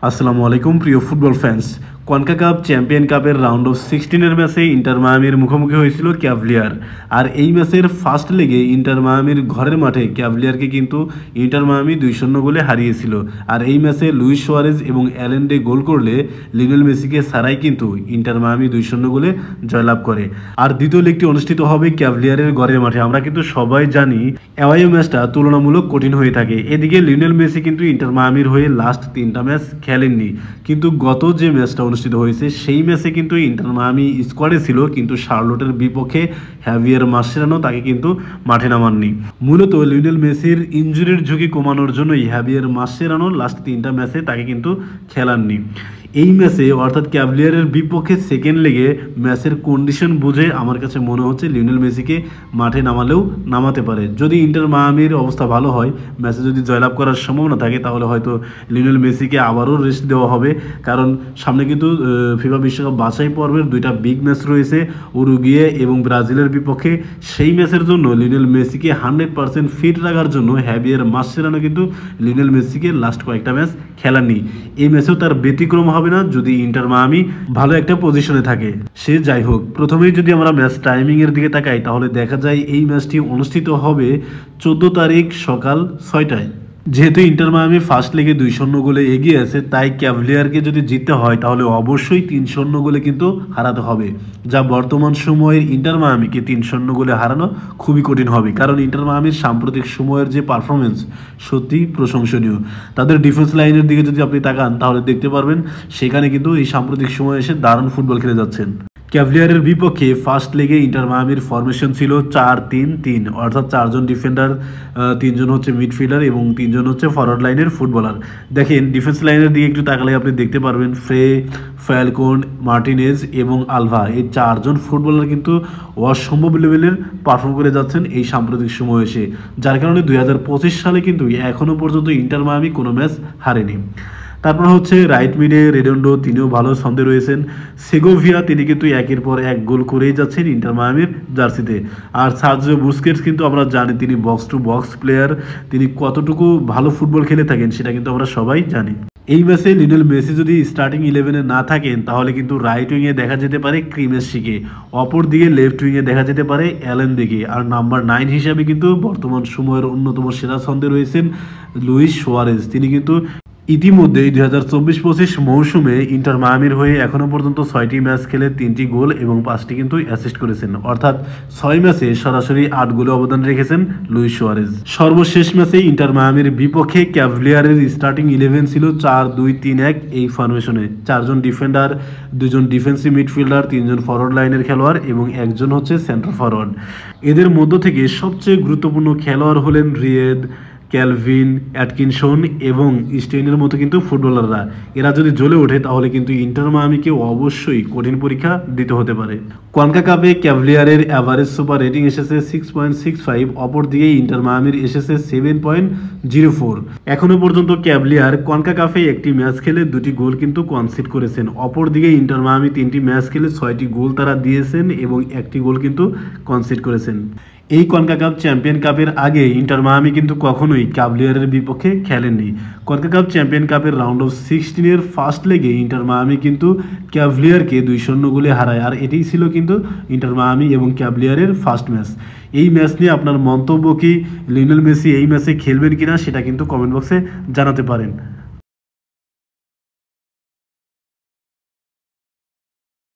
আসসালামু আলাইকুম প্রিয় ফুটবল ফ্যান্স। কনকাকাপ চ্যাম্পিয়ন কাপের রাউন্ড অফ 16-এর ম্যাচে ইন্টার মায়ামির মুখোমুখি হয়েছিল ক্যাভলিয়ার। আর এই ম্যাচের ফার্স্ট লেগে ইন্টার মায়ামির ঘরের মাঠে ক্যাভলিয়ারকে কিন্তু ইন্টার মায়ামি 2-0 গোলে হারিয়েছিল। আর এই ম্যাচে লুইস সুয়ারেজ এবং অ্যালেন ডে গোল করলে লিওনেল মেসিকে ছাড়াই কিন্তু ইন্টার মায়ামি 2-0 গোলে জয়লাভ করে। আর দ্বিতীয় লেগটি অনুষ্ঠিত হবে ক্যাভলিয়ারের ঘরের মাঠে। আমরা কিন্তু সবাই জানি অ্যাওয়ে ম্যাচটা তুলনামূলক কঠিন হয়ে থাকে। এদিকে লিওনেল মেসি কিন্তু ইন্টার মায়ামির হয়ে লাস্ট 3টা ম্যাচ খেলেননি, কিন্তু গত যে ম্যাচটা অনুষ্ঠিত হয়েছে সেই ম্যাচে কিন্তু ইন্টার মায়ামি স্কোয়াডে ছিল, কিন্তু শার্লটের বিপক্ষে হ্যাভিয়ার মাসচেরানো তাকে কিন্তু মাঠে নামাননি। মূলত লিওনেল মেসির ইনজুরির ঝুঁকি কমানোর জন্যই হ্যাভিয়ার মাসচেরানো লাস্ট 3টা ম্যাচে তাকে কিন্তু খেলাননি। এই ম্যাচে অর্থাৎ ক্যাভলিয়ারের বিপক্ষে সেকেন্ড লেগে ম্যাচের কন্ডিশন বুঝে আমার কাছে মনে হচ্ছে লিওনেল মেসিকে মাঠে নামালেও নামাতে পারে। যদি ইন্টার মায়ামির অবস্থা ভালো হয়, ম্যাচে যদি জয়লাভ করার সম্ভাবনা থাকে, তাহলে হয়তো লিওনেল মেসিকে আবারও রেস্ট দেওয়া হবে। কারণ সামনে কিন্তু ফিফা বিশ্বকাপ বাছাই পর্বের 2টা বিগ ম্যাচ রয়েছে, উরুগুয়ে এবং ব্রাজিলের বিপক্ষে। সেই ম্যাচের জন্য লিওনেল মেসিকে 100% ফিট রাখার জন্য হ্যাভিয়ার মাসচেরানো কিন্তু লিওনেল মেসিকে লাস্ট কয়েকটা ম্যাচ খেলাননি। এই ম্যাচেও তার ব্যতিক্রম হবে না যদি ইন্টার মায়ামি ভালো একটা পজিশনে থাকে। সে যাই হোক, প্রথমেই যদি আমরা ম্যাচ টাইমিং এর দিকে তাকাই, তাহলে দেখা যায় এই ম্যাচটি অনুষ্ঠিত হবে 14 তারিখ সকাল 6টায়। যেহেতু ইন্টার মায়ামি ফার্স্ট লেগে 2-0 গোলে এগিয়ে আছে, তাই ক্যাভলিয়ারকে যদি জিততে হয় তাহলে অবশ্যই 3-0 গোলে কিন্তু হারাতে হবে, যা বর্তমান সময়ের ইন্টার মায়ামিকে 3-0 গোলে হারানো খুবই কঠিন হবে। কারণ ইন্টার মায়ামির সাম্প্রতিক সময়ের যে পারফরমেন্স সত্যিই প্রশংসনীয়। তাদের ডিফেন্স লাইনের দিকে যদি আপনি তাকান তাহলে দেখতে পারবেন সেখানে কিন্তু এই সাম্প্রতিক সময়ে এসে দারুণ ফুটবল খেলে যাচ্ছেন। ক্যাভলিয়ারের বিপক্ষে ফার্স্ট লেগে ইন্টার মায়ামির ফরমেশন ছিল 4-3-3, অর্থাৎ 4জন ডিফেন্ডার, 3জন হচ্ছে মিডফিল্ডার এবং 3জন হচ্ছে ফরওয়ার্ড লাইনের ফুটবলার। দেখেন ডিফেন্স লাইনের দিকে একটু তাকালে আপনি দেখতে পারবেন ফ্রে, ফ্যালকন, মার্টিনেজ এবং আলভা, এই 4জন ফুটবলার কিন্তু অসম্ভব লেভেলের পারফর্ম করে যাচ্ছেন এই সাম্প্রতিক সময় এসে, যার কারণে 2025 সালে কিন্তু এখনও পর্যন্ত ইন্টার মায়ামি কোনো ম্যাচ হারেনি। তারপর হচ্ছে রাইট মিডে রেডন্ডো, তিনিও ভালো ছন্দে রয়েছেন। সেগোভিয়া, তিনি কিন্তু একের পর এক গোল করেই যাচ্ছেন ইন্টার মায়ামির জার্সিতে। আর সার্জিও বুস্কেটস কিন্তু আমরা জানি তিনি বক্স টু বক্স প্লেয়ার, তিনি কতটুকু ভালো ফুটবল খেলে থাকেন সেটা কিন্তু আমরা সবাই জানি। এই ম্যাচে লিওনেল মেসি যদি স্টার্টিং 11-এ না থাকেন তাহলে কিন্তু রাইট উইংয়ে দেখা যেতে পারে ক্রিমেসিকে, অপর দিকে লেফট উইংয়ে দেখা যেতে পারে অ্যালেন দিকে, আর নাম্বার 9 হিসাবে কিন্তু বর্তমান সময়ের অন্যতম সেরা ছন্দে রয়েছেন লুইস সুয়ারেজ। তিনি কিন্তু ইতিমধ্যেই 2024-25 মৌসুমে ইন্টার মায়ামির হয়ে এখনও পর্যন্ত 6টি ম্যাচ খেলে 3টি গোল এবং 5টি কিন্তু অ্যাসিস্ট করেছেন, অর্থাৎ 6 ম্যাচে সরাসরি 8 গোলে অবদান রেখেছেন লুইস সুয়ারেজ। সর্বশেষ ম্যাচে ইন্টার মায়ামির বিপক্ষে ক্যাভলিয়ারের স্টার্টিং 11 ছিল 4-2-3-1 এই ফরমেশনে। 4জন ডিফেন্ডার, 2জন ডিফেন্সিভ মিডফিল্ডার, 3জন ফরওয়ার্ড লাইনের খেলোয়াড় এবং 1জন হচ্ছে সেন্টার ফরওয়ার্ড। এদের মধ্য থেকে সবচেয়ে গুরুত্বপূর্ণ খেলোয়াড় হলেন রিয়েদ, ক্যালভিন, অ্যাটকিনসন এবং স্টেইনের মতো কিন্তু ফুটবলাররা। এরা যদি জ্বলে ওঠে তাহলে কিন্তু ইন্টার মায়ামিকে অবশ্যই কঠিন পরীক্ষা দিতে হতে পারে। কনকাকাপে ক্যাভলিয়ারের অ্যাভারেজ সুপার রেটিং এসেছে 6.65, অপরদিকে ইন্টার মায়ামির এসেছে 7.04। এখনো পর্যন্ত ক্যাভলিয়ার কনকাকাপে একটি ম্যাচ খেলে 2টি গোল কিন্তু কনসিড করেছেন, অপরদিকে ইন্টার মায়ামি 3টি ম্যাচ খেলে 6টি গোল তারা দিয়েছেন এবং 1টি গোল কিন্তু কনসিড করেছেন। এই কনকাকাপ চ্যাম্পিয়ন কাপের আগে ইন্টার মায়ামি কিন্তু কখনোই ক্যাভলিয়ারের বিপক্ষে খেলেননি। কনকাকাপ চ্যাম্পিয়ন কাপের রাউন্ড অফ 16-এর ফার্স্ট লেগে ইন্টার মায়ামি কিন্তু ক্যাভলিয়ারকে 2-0 গোলে হারায়। আর এটাই ছিল কিন্তু ইন্টার মায়ামি এবং ক্যাভলিয়ারের ফার্স্ট ম্যাচ। এই ম্যাচ নিয়ে আপনার মন্তব্য কি? লিওনেল মেসি এই ম্যাচে খেলবেন কিনা সেটা কিন্তু কমেন্ট বক্সে জানাতে পারেন।